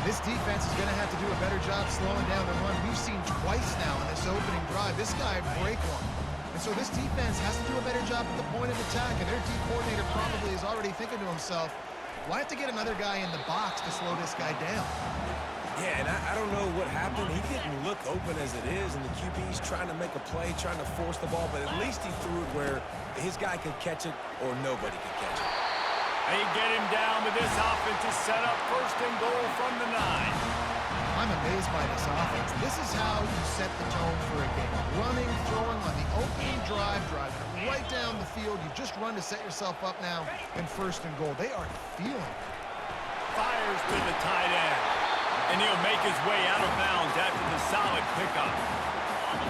This defense is going to have to do a better job slowing down the run. We've seen twice now in this opening drive. This guy break one. And so this defense has to do a better job at the point of attack, and their D coordinator probably is already thinking to himself, well, I have to get another guy in the box to slow this guy down. Yeah, and I don't know what happened. He didn't look open as it is, and the QB's trying to make a play, trying to force the ball, but at least he threw it where his guy could catch it or nobody could catch it. They get him down with this offense is set up first and goal from the 9. I'm amazed by this offense. This is how you set the tone for a game. Running, throwing on the opening drive, driving right down the field. You just run to set yourself up now in first and goal. They are feeling it. Fires to the tight end. And he'll make his way out of bounds after the solid pickup.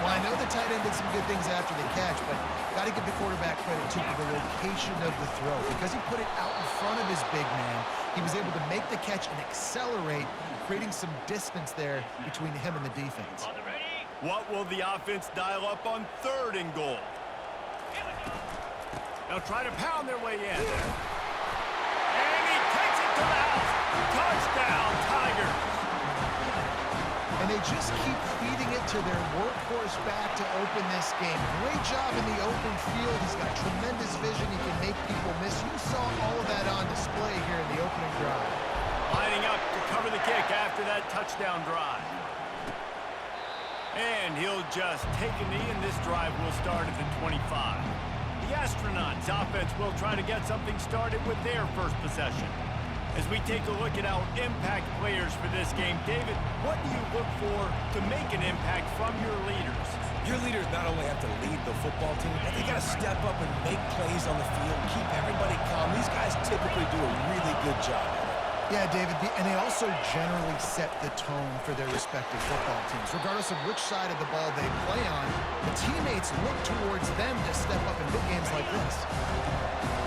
Well, I know the tight end did some good things after the catch, but got to give the quarterback credit, too, for the location of the throw. Because he put it out in front of his big man, he was able to make the catch and accelerate, creating some distance there between him and the defense. What will the offense dial up on third and goal? They'll try to pound their way in. And he takes it to the house. Touchdown, Tigers. And they just keep feeding it to their workhorse back to open this game. Great job in the open field. He's got tremendous vision. He can make people miss. You saw all of that on display here in the opening drive. Lining up to cover the kick after that touchdown drive. And he'll just take a knee, and this drive will start at the 25. The Astronauts offense will try to get something started with their first possession. As we take a look at our impact players for this game, David, what do you look for to make an impact from your leaders? Your leaders not only have to lead the football team, but they got to step up and make plays on the field, keep everybody calm. These guys typically do a really good job. Yeah, David, and they also generally set the tone for their respective football teams. Regardless of which side of the ball they play on, the teammates look towards them to step up in big games like this.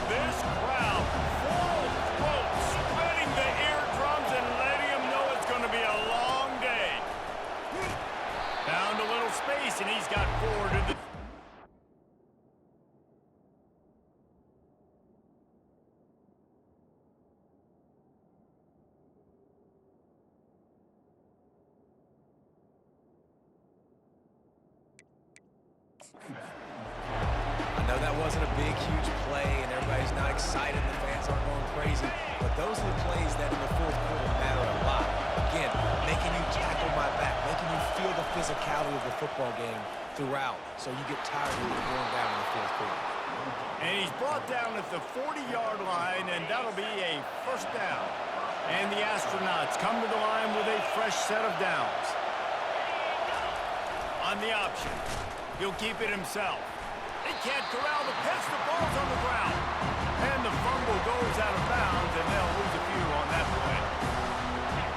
This crowd, full throat, spreading the eardrums and letting them know it's going to be a long day. Found a little space, and he's got forward to the... I know that wasn't a big, huge play, and everybody's not excited. The fans aren't going crazy. But those are the plays that in the fourth quarter matter a lot. Again, making you tackle my back, making you feel the physicality of the football game throughout, so you get tired of it going down in the fourth quarter. And he's brought down at the 40-yard line, and that'll be a first down. And the Astronauts come to the line with a fresh set of downs. On the option, he'll keep it himself. They can't corral the pitch. The ball's on the ground. And the fumble goes out of bounds, and they'll lose a few on that play.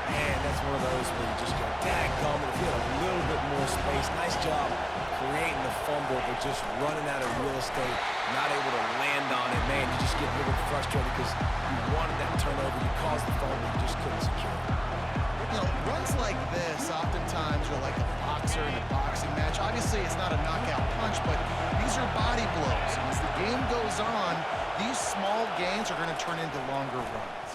Man, that's one of those where you just go, dadgummit, if you had a little bit more space. Nice job creating the fumble, but just running out of real estate, not able to land on it. Man, you just get a little bit frustrated because you wanted that turnover. You caused the fumble, you just couldn't secure it. You know, runs like this oftentimes are like a boxer in a boxing match. Obviously, it's not a knockout punch, but these are body blows. And as the game goes on, these small gains are going to turn into longer runs.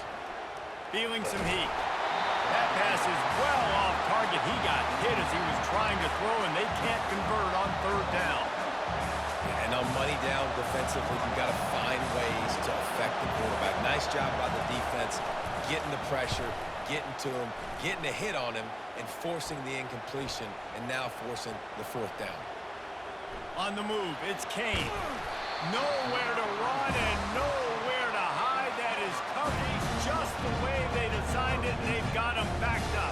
Feeling some heat. That pass is well off target. He got hit as he was trying to throw, and they can't convert on third down. Yeah, and on money down defensively, you've got to find ways to affect the quarterback. Nice job by the defense, getting the pressure, getting to him, getting a hit on him, and forcing the incompletion, and now forcing the fourth down. On the move, it's Kane. Nowhere to run and nowhere to hide. That is coverage just the way they designed it, and they've got him backed up.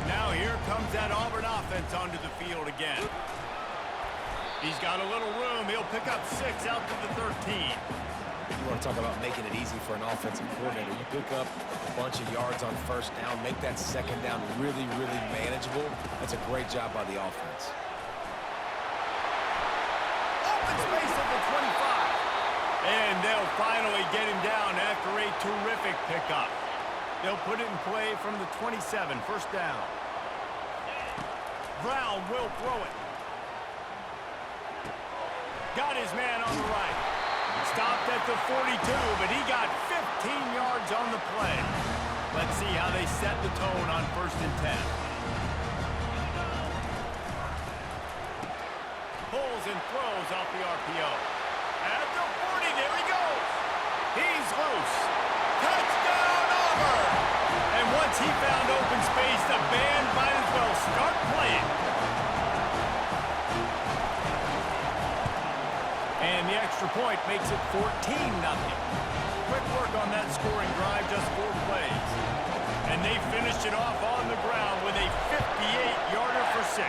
Now here comes that Auburn offense onto the field again. He's got a little room. He'll pick up 6 out to the 13. You want to talk about making it easy for an offensive coordinator. You pick up a bunch of yards on first down, make that second down really, really manageable. That's a great job by the offense. Open space at the 25. And they'll finally get him down after a terrific pickup. They'll put it in play from the 27, first down. Brown will throw it. Got his man on the right. Stopped at the 42, but he got 15 yards on the play. Let's see how they set the tone on 1st and 10. Pulls and throws off the RPO. At the 40, there he goes. He's loose. Touchdown, Auburn! And once he found open space, the band might as well start playing. And the extra point makes it 14-0. Quick work on that scoring drive, just 4 plays. And they finished it off on the ground with a 58-yarder for 6.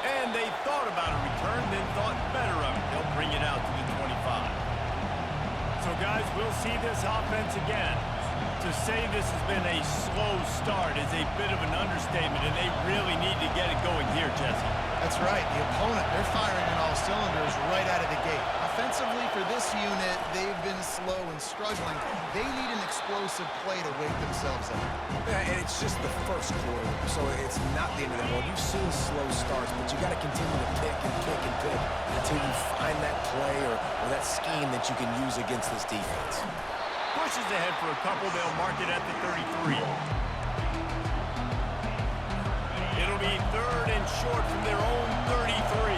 And they thought about a return, then thought better of it. They'll bring it out to the 25. So, guys, we'll see this offense again. To say this has been a slow start is a bit of an understatement, and they really need to get it going here, Jesse. That's right. The opponent, they're firing on all cylinders right out of the gate. Offensively, for this unit, they've been slow and struggling. They need an explosive play to wake themselves up. Yeah, and it's just the first quarter, so it's not the end of the world. You've seen slow starts, but you got to continue to pick and pick and pick until you find that play or that scheme that you can use against this defense. Pushes ahead for a couple. They'll mark it at the 33. It'll be 3rd and short from their own 33.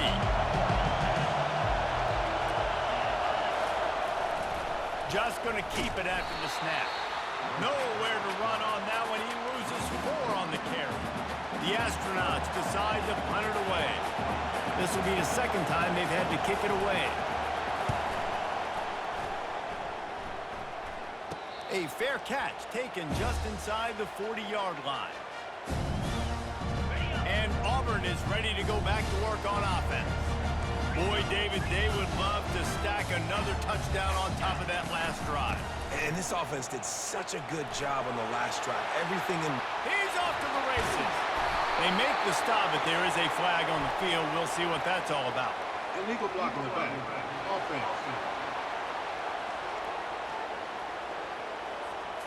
Just going to keep it after the snap. Nowhere to run on that one. He loses 4 on the carry. The Astronauts decide to punt it away. This will be the 2nd time they've had to kick it away. A fair catch taken just inside the 40-yard line. And Auburn is ready to go back to work on offense. Boy, David, they would love to stack another touchdown on top of that last drive. And this offense did such a good job on the last drive. Everything in... He's off to the races. They make the stop, but there is a flag on the field. We'll see what that's all about. Illegal block on the back. Offense.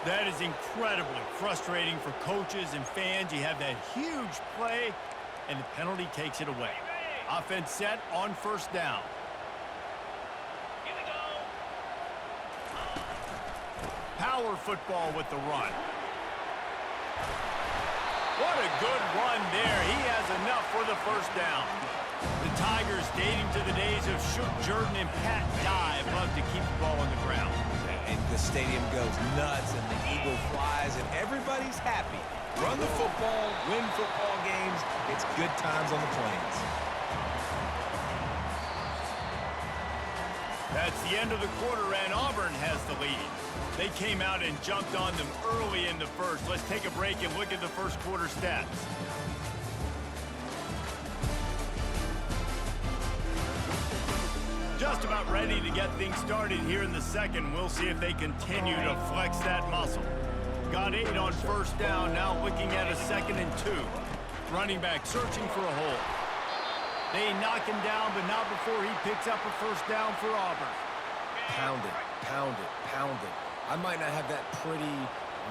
That is incredibly frustrating for coaches and fans. You have that huge play, and the penalty takes it away. Offense set on 1st down. Here we go. Power football with the run. What a good run there. He has enough for the 1st down. The Tigers, dating to the days of Shook Jordan and Pat Dye, love to keep the ball on the ground. And the stadium goes nuts, and the eagle flies, and everybody's happy. Run the football, win football games. It's good times on the Plains. That's the end of the quarter, and Auburn has the lead. They came out and jumped on them early in the 1st. Let's take a break and look at the 1st quarter stats. Just about ready to get things started here in the 2nd. We'll see if they continue to flex that muscle. Got 8 on 1st down, now looking at a 2nd and 2. Running back searching for a hole. They knock him down, but not before he picks up a 1st down for Auburn. Pound it, pound it, pound it. I might not have that pretty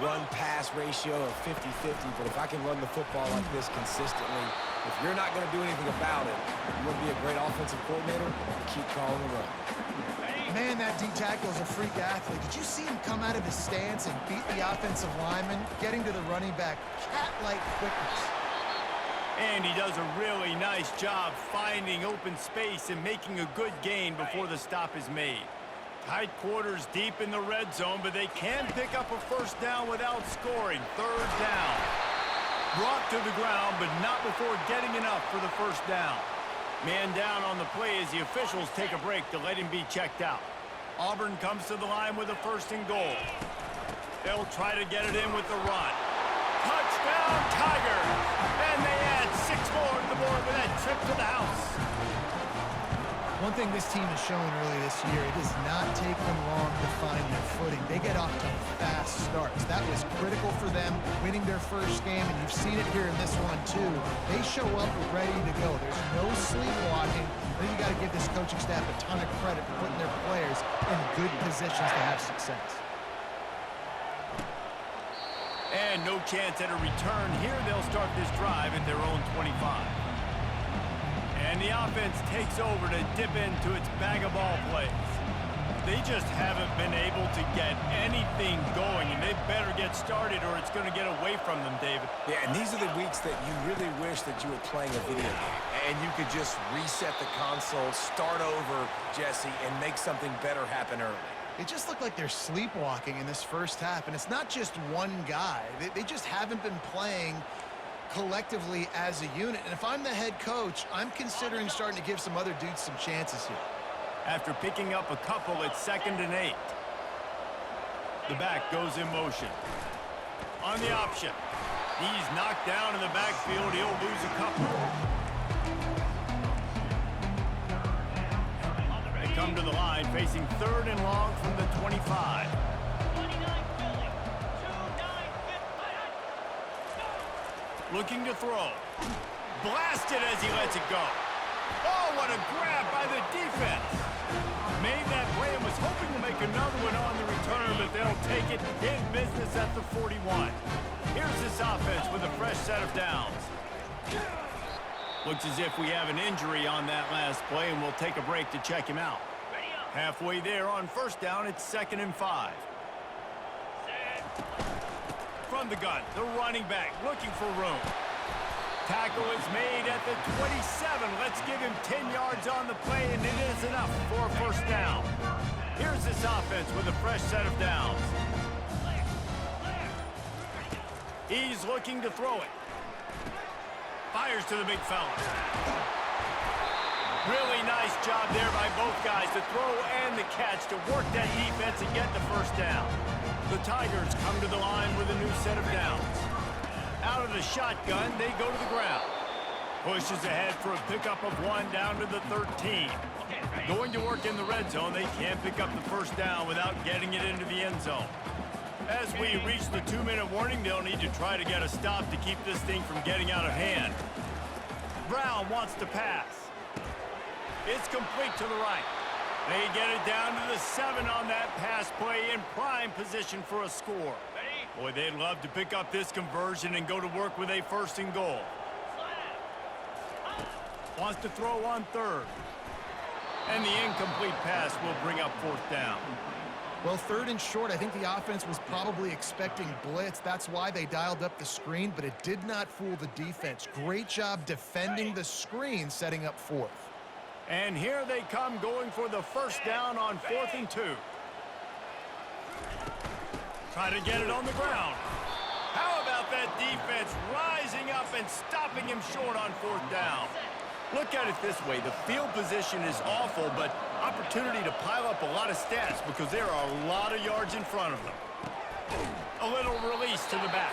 run-pass ratio of 50-50, but if I can run the football like this consistently, if you're not going to do anything about it, you want to be a great offensive coordinator, keep calling the run. Man, that D tackle is a freak athlete. Did you see him come out of his stance and beat the offensive lineman, getting to the running back, cat-like quickness? And he does a really nice job finding open space and making a good gain before the stop is made. Tight quarters deep in the red zone, but they can pick up a 1st down without scoring. 3rd down. Brought to the ground, but not before getting enough for the 1st down. Man down on the play as the officials take a break to let him be checked out. Auburn comes to the line with a 1st and goal. They'll try to get it in with the run. Touchdown, Tigers! And they add 6 more to the board with that trip to the house. One thing this team has shown early this year, it does not take them long to find their footing. They get off to fast starts. That was critical for them, winning their 1st game, and you've seen it here in this one too. They show up ready to go. There's no sleepwalking. I think you got to give this coaching staff a ton of credit for putting their players in good positions to have success. And no chance at a return. Here they'll start this drive at their own 25. And the offense takes over to dip into its bag of ball plays. They just haven't been able to get anything going, and they better get started or it's going to get away from them, David. Yeah, and these are the weeks that you really wish that you were playing a video game and you could just reset the console, start over, Jesse, and make something better happen early. It just looked like they're sleepwalking in this first half, and it's not just one guy. They just haven't been playing collectively as a unit. And if I'm the head coach, I'm considering starting to give some other dudes some chances here. After picking up a couple, it's 2nd and 8. The back goes in motion. On the option. He's knocked down in the backfield. He'll lose a couple. They come to the line facing 3rd and long from the 25. Looking to throw. Blasted as he lets it go. Oh, what a grab by the defense. Made that play and was hoping to make another one on the return, but they'll take it in business at the 41. Here's this offense with a fresh set of downs. Looks as if we have an injury on that last play, and we'll take a break to check him out. Halfway there on 1st down, it's 2nd and 5. From the gun, the running back looking for room. Tackle is made at the 27. Let's give him 10 yards on the play, and it is enough for a 1st down. Here's this offense with a fresh set of downs. He's looking to throw it. Fires to the big fella. Really nice job there by both guys, the throw and the catch, to work that defense and get the 1st down. The Tigers come to the line with a new set of downs. Out of the shotgun, they go to the ground. Pushes ahead for a pickup of 1 down to the 13. Going to work in the red zone, they can't pick up the 1st down without getting it into the end zone. As we reach the 2-minute warning, they'll need to try to get a stop to keep this thing from getting out of hand. Brown wants to pass. It's complete to the right. They get it down to the 7 on that pass play, in prime position for a score. Boy, they'd love to pick up this conversion and go to work with a 1st and goal. Wants to throw on 3rd. And the incomplete pass will bring up 4th down. Well, 3rd and short, I think the offense was probably expecting blitz. That's why they dialed up the screen, but it did not fool the defense. Great job defending the screen, setting up 4th. And here they come, going for the 1st down on 4th and 2. Try to get it on the ground. How about that defense rising up and stopping him short on 4th down? Look at it this way. The field position is awful, but opportunity to pile up a lot of stats because there are a lot of yards in front of them. A little release to the back.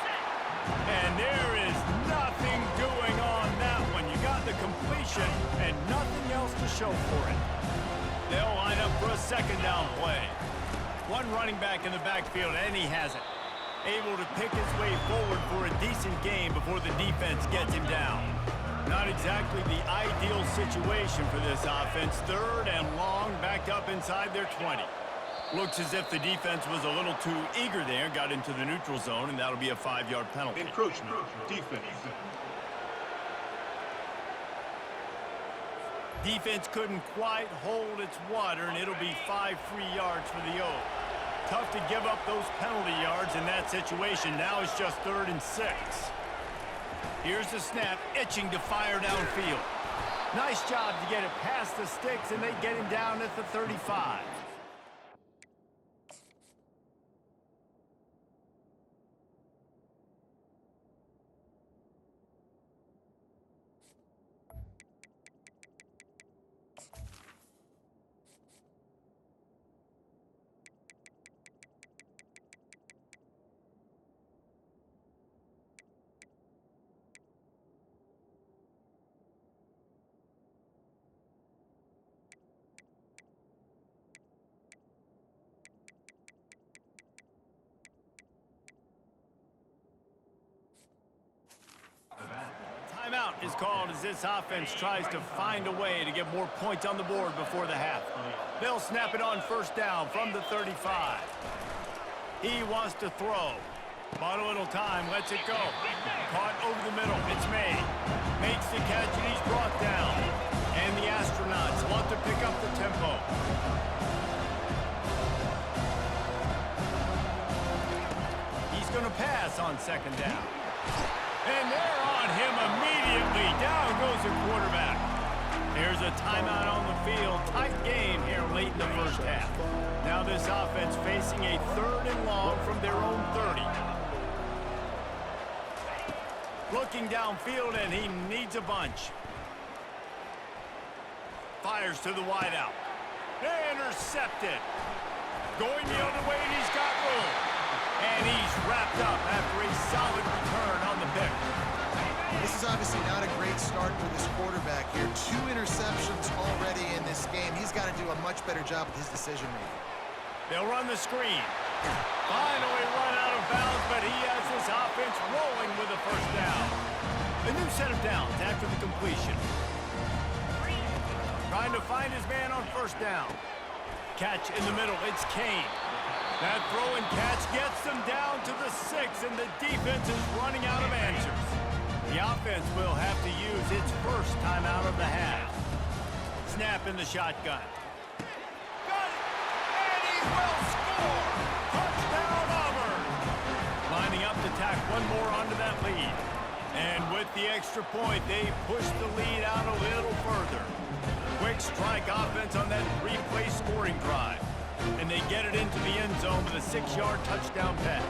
And there is nothing doing on that one. You got the completion and nothing else to show for it. They'll line up for a 2nd down play. One running back in the backfield, and he has it. Able to pick his way forward for a decent game before the defense gets him down. Not exactly the ideal situation for this offense. 3rd and long, back up inside their 20. Looks as if the defense was a little too eager there, got into the neutral zone, and that'll be a 5-yard penalty. Encroachment, defense. Defense couldn't quite hold its water, and it'll be 5 free yards for the O. Tough to give up those penalty yards in that situation. Now it's just 3rd and 6. Here's the snap, itching to fire downfield. Nice job to get it past the sticks, and they get him down at the 35. Timeout is called as this offense tries to find a way to get more points on the board before the half. They'll snap it on 1st down from the 35. He wants to throw. Bought a little time, lets it go. Caught over the middle, it's made. Makes the catch and he's brought down. And the Astronauts want to pick up the tempo. going to pass on second down. And they're on him immediately. Down goes the quarterback. Here's a timeout on the field. Tight game here late in the first half. Now this offense facing a 3rd and long from their own 30. Looking downfield, and he needs a bunch. Fires to the wideout. Intercepted. Going the other way, and he's got room. And he's wrapped up after a solid return on the pick. This is obviously not a great start for this quarterback here. 2 interceptions already in this game. He's got to do a much better job with his decision-making. They'll run the screen. Finally run out of bounds, but he has his offense rolling with a first down. A new set of downs after the completion. Trying to find his man on first down. Catch in the middle. It's Kane. That throw and catch gets them down to the 6, and the defense is running out of answers. The offense will have to use its first timeout of the half. Snap in the shotgun. Got it! And he will score! Touchdown, Auburn! Lining up to tack one more onto that lead. And with the extra point, they push the lead out a little further. Quick strike offense on that 3-play scoring drive. And they get it into the end zone with a 6-yard touchdown pass.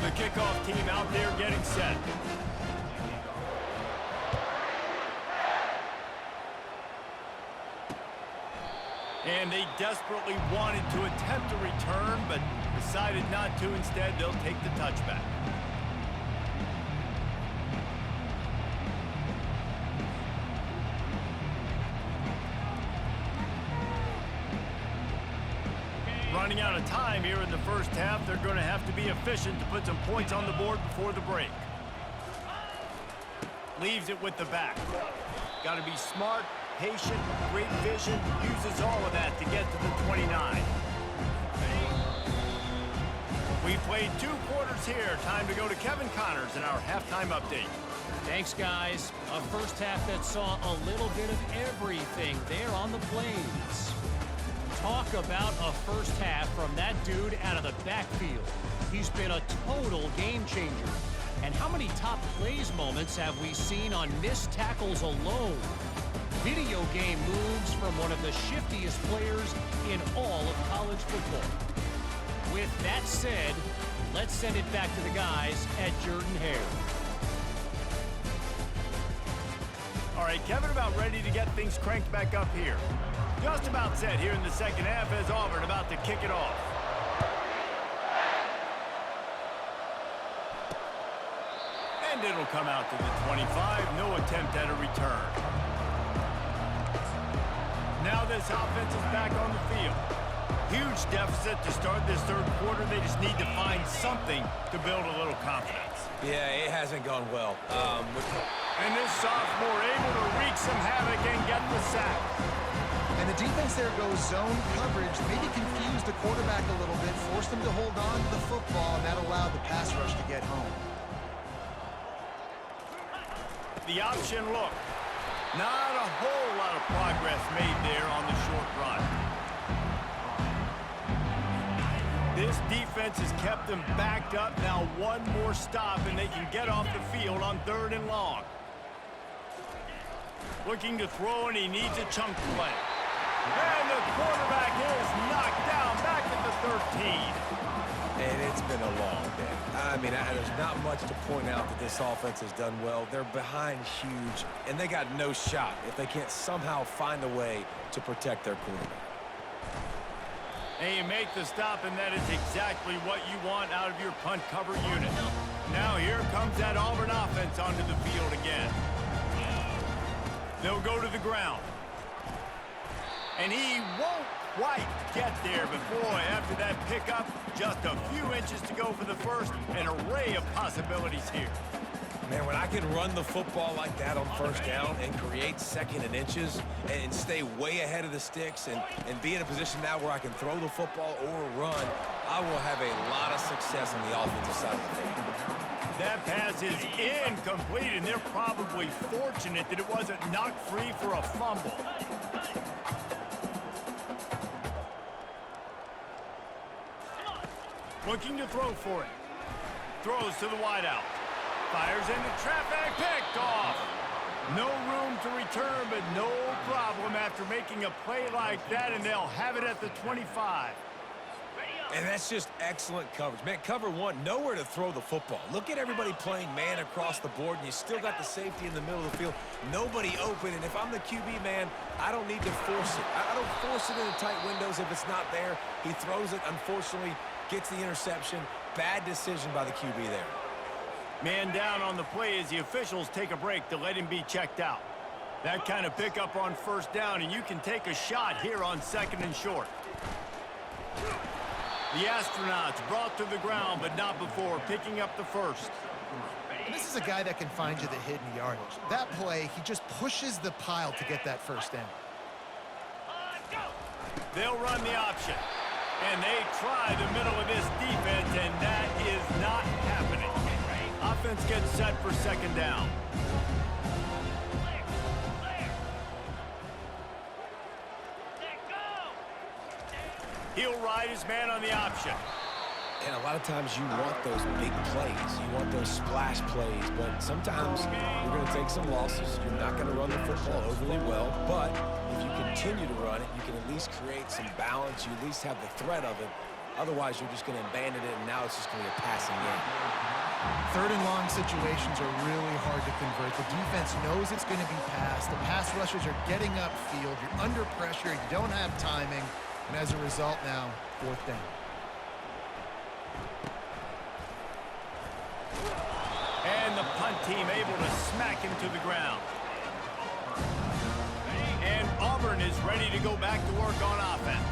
The kickoff team out there getting set. And they desperately wanted to attempt a return, but decided not to. Instead, they'll take the touchback. Running out of time here in the first half. They're going to have to be efficient to put some points on the board before the break. Leaves it with the back. Got to be smart, patient, great vision. Uses all of that to get to the 29. We've played 2 quarters here. Time to go to Kevin Connors in our halftime update. Thanks, guys. A first half that saw a little bit of everything there on the Plains. Talk about a first half from that dude out of the backfield. He's been a total game changer. And how many top plays moments have we seen on missed tackles alone? Video game moves from one of the shiftiest players in all of college football. With that said, let's send it back to the guys at Jordan-Hare. All right, Kevin about ready to get things cranked back up here. Just about set here in the second half as Auburn about to kick it off. And it'll come out to the 25. No attempt at a return. Now this offense is back on the field. Huge deficit to start this third quarter. They just need to find something to build a little confidence. Yeah, it hasn't gone well. And this sophomore able to wreak some havoc and get the sack. And the defense there goes zone coverage, maybe confused the quarterback a little bit, forced him to hold on to the football, and that allowed the pass rush to get home. The option look. Not a whole lot of progress made there on the short run. This defense has kept them backed up. Now one more stop, and they can get off the field on 3rd and long. Looking to throw, and he needs a chunk play. And the quarterback is knocked down back at the 13. And it's been a long day. I mean, there's not much to point out that this offense has done well. They're behind huge, and they got no shot if they can't somehow find a way to protect their quarterback. And you make the stop, and that is exactly what you want out of your punt cover unit. Now here comes that Auburn offense onto the field again. They'll go to the ground. And he won't quite get there, but boy, after that pickup, just a few inches to go for the first. An array of possibilities here. Man, when I can run the football like that on first down and create 2nd and inches and stay way ahead of the sticks and be in a position now where I can throw the football or run, I will have a lot of success on the offensive side of the field. That pass is incomplete, and they're probably fortunate that it wasn't knocked free for a fumble. Looking to throw for it. Throws to the wideout. Fires into traffic. Picked off. No room to return, but no problem after making a play like that, and they'll have it at the 25. And that's just excellent coverage. Man, cover one, nowhere to throw the football. Look at everybody playing man across the board, and you still got the safety in the middle of the field. Nobody open, and if I'm the QB, man, I don't need to force it. I don't force it into tight windows if it's not there. He throws it, unfortunately, gets the interception. Bad decision by the QB there. Man down on the play as the officials take a break to let him be checked out. That kind of pickup on first down, and you can take a shot here on 2nd and short. The Astronauts brought to the ground, but not before picking up the first. And this is a guy that can find you the hidden yardage. That play, he just pushes the pile to get that first down. They'll run the option. And they try the middle of this defense, and that is not happening. Offense gets set for 2nd down. He'll ride his man on the option. And a lot of times you want those big plays. You want those splash plays. But sometimes you're going to take some losses. You're not going to run the football overly well. But if you continue to run it, you can at least create some balance. You at least have the threat of it. Otherwise, you're just going to abandon it, and now it's just going to be a passing game. 3rd and long situations are really hard to convert. The defense knows it's going to be passed. The pass rushers are getting upfield. You're under pressure. You don't have timing. And as a result now, 4th down. And the punt team able to smack him to the ground. And Auburn is ready to go back to work on offense.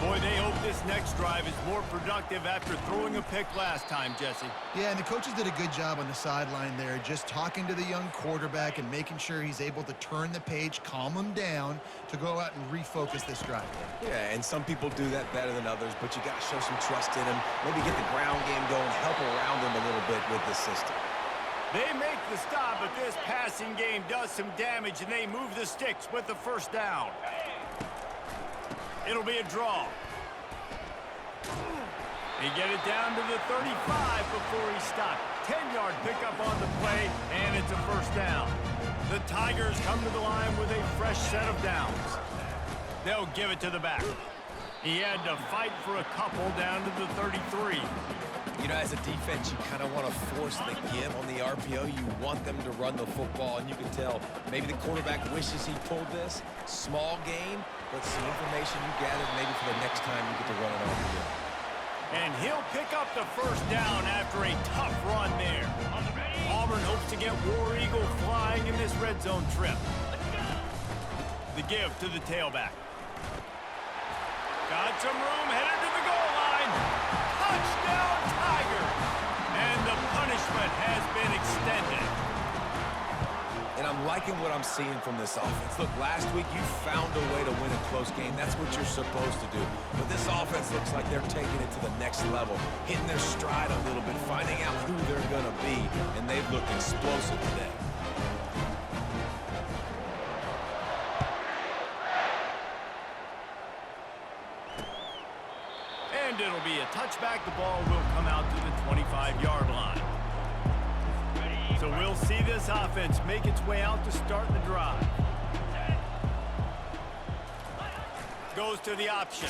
Boy, they hope this next drive is more productive after throwing a pick last time, Jesse. Yeah, and the coaches did a good job on the sideline there, just talking to the young quarterback and making sure he's able to turn the page, calm him down to go out and refocus this drive. Yeah, and some people do that better than others, but you got to show some trust in him. Maybe get the ground game going, help around him a little bit with the system. They make the stop, but this passing game does some damage, and they move the sticks with the 1st down. It'll be a draw. He get it down to the 35 before he stopped. 10-yard pickup on the play, and it's a 1st down. The Tigers come to the line with a fresh set of downs. They'll give it to the back. He had to fight for a couple down to the 33. You know, as a defense, you kind of want to force the give on the RPO. You want them to run the football, and you can tell maybe the quarterback wishes he pulled this. Small gain, but some information you gathered maybe for the next time you get to run it RPO. And he'll pick up the 1st down after a tough run there. Auburn hopes to get War Eagle flying in this red zone trip. The give to the tailback. Got some room, headed to the goal line. Touchdown, Tigers! And the punishment has been extended. And I'm liking what I'm seeing from this offense. Look, last week you found a way to win a close game. That's what you're supposed to do. But this offense looks like they're taking it to the next level, hitting their stride a little bit, finding out who they're going to be, and they've looked explosive today. And it'll be a touchback. The ball will come out to the 25-yard line. So we'll see this offense make its way out to start the drive. Goes to the option.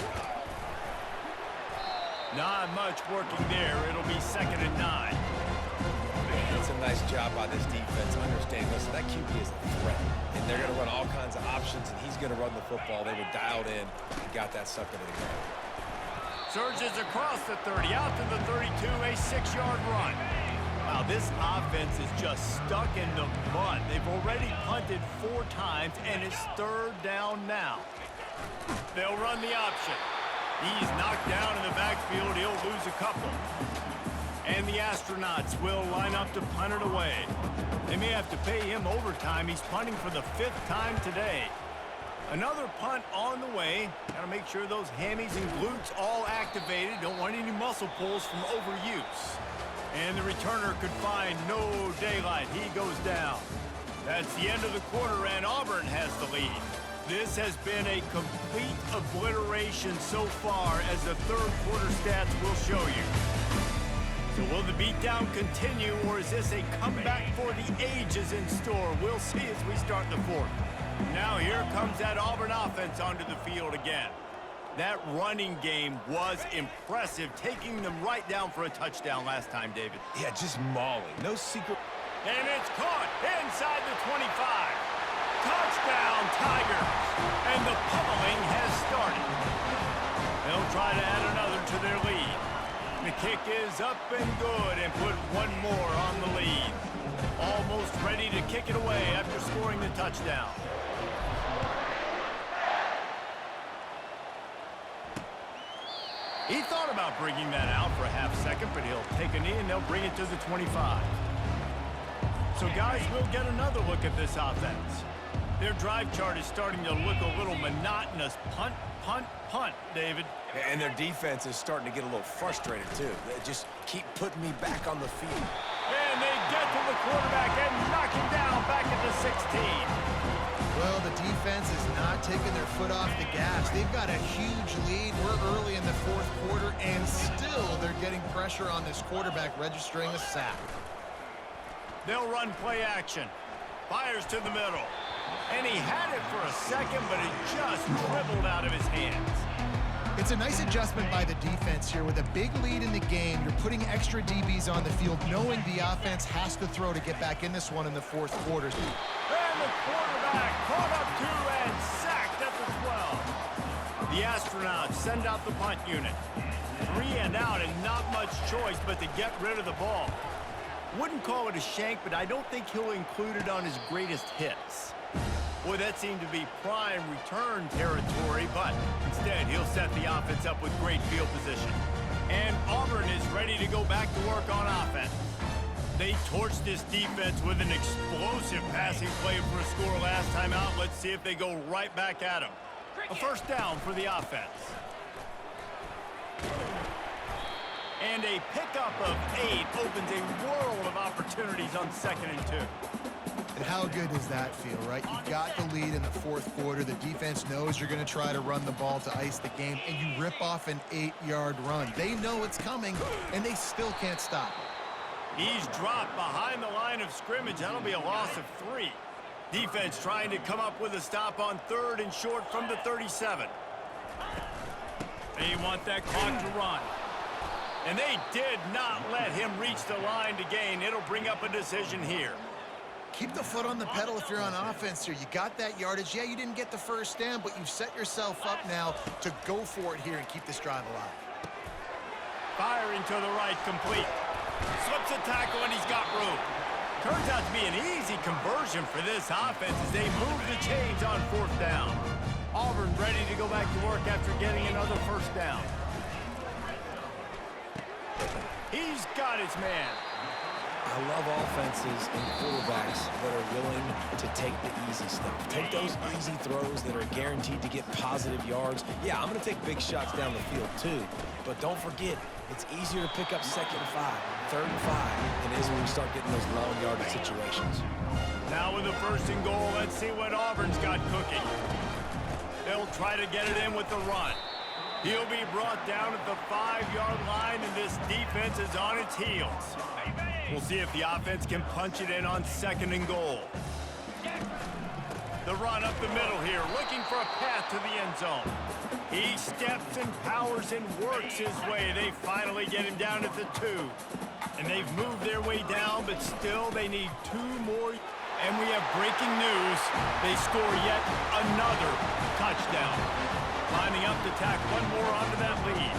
Not much working there. It'll be 2nd and 9. It's a nice job by this defense. Understand, listen, that QB is a threat. And they're going to run all kinds of options, and he's going to run the football. They were dialed in and got that sucker to the ground. Surges across the 30, out to the 32, a 6-yard run. Wow, this offense is just stuck in the mud. They've already punted 4 times, and it's 3rd down now. They'll run the option. He's knocked down in the backfield. He'll lose a couple. And the Astronauts will line up to punt it away. They may have to pay him overtime. He's punting for the 5th time today. Another punt on the way. Got to make sure those hammies and glutes all activated. Don't want any muscle pulls from overuse. And the returner could find no daylight. He goes down. That's the end of the quarter, and Auburn has the lead. This has been a complete obliteration so far, as the third quarter stats will show you. So will the beatdown continue, or is this a comeback for the ages in store? We'll see as we start the fourth. Now here comes that Auburn offense onto the field again. That running game was impressive, taking them right down for a touchdown last time, David. Yeah, just mauling. No secret. And it's caught inside the 25. Touchdown, Tigers. And the pummeling has started. They'll try to add another to their lead. The kick is up and good, and put one more on the lead. Almost ready to kick it away after scoring the touchdown. He thought about bringing that out for a half second, but he'll take a knee and they'll bring it to the 25. So guys, we'll get another look at this offense. Their drive chart is starting to look a little monotonous. Punt, punt, punt, David. And their defense is starting to get a little frustrated, too. They just keep putting me back on the field. And they get to the quarterback and knock him down back at the 16. Well, the defense is not taking their foot off the gas. They've got a huge lead. We're early in the fourth quarter, and still they're getting pressure on this quarterback, registering a sack. They'll run play action. Fires to the middle. And he had it for a second, but it just dribbled out of his hands. It's a nice adjustment by the defense here. With a big lead in the game, you're putting extra DBs on the field, knowing the offense has to throw to get back in this one in the fourth quarter. And the quarterback caught up to and sacked at the 12. The astronauts send out the punt unit. 3 and out, and not much choice but to get rid of the ball. Wouldn't call it a shank, but I don't think he'll include it on his greatest hits. Boy, that seemed to be prime return territory, but instead he'll set the offense up with great field position. And Auburn is ready to go back to work on offense. They torched this defense with an explosive passing play for a score last time out. Let's see if they go right back at him. A first down for the offense. And a pickup of 8 opens a world of opportunities on 2nd and 2. And how good does that feel, right? You've got the lead in the fourth quarter. The defense knows you're going to try to run the ball to ice the game, and you rip off an 8-yard run. They know it's coming, and they still can't stop it. He's dropped behind the line of scrimmage. That'll be a loss of 3. Defense trying to come up with a stop on 3rd and short from the 37. They want that clock to run. And they did not let him reach the line to gain. It'll bring up a decision here. Keep the foot on the pedal if you're on offense here. You got that yardage. Yeah, you didn't get the first down, but you've set yourself up now to go for it here and keep this drive alive. Firing to the right, complete. Slips a tackle, and he's got room. Turns out to be an easy conversion for this offense as they move the chains on 4th down. Auburn ready to go back to work after getting another first down. He's got his man. I love offenses and quarterbacks that are willing to take the easy stuff. Take those easy throws that are guaranteed to get positive yards. Yeah, I'm going to take big shots down the field too. But don't forget, it's easier to pick up 2nd and 5, 3rd and 5 than it is when we start getting those long yardage situations. Now with the 1st and goal, let's see what Auburn's got cooking. They'll try to get it in with the run. He'll be brought down at the 5-yard line, and this defense is on its heels. We'll see if the offense can punch it in on 2nd and goal. The run up the middle here, looking for a path to the end zone. He steps and powers and works his way. They finally get him down at the 2. And they've moved their way down, but still they need 2 more. And we have breaking news. They score yet another touchdown. Lining up to tack one more onto that lead.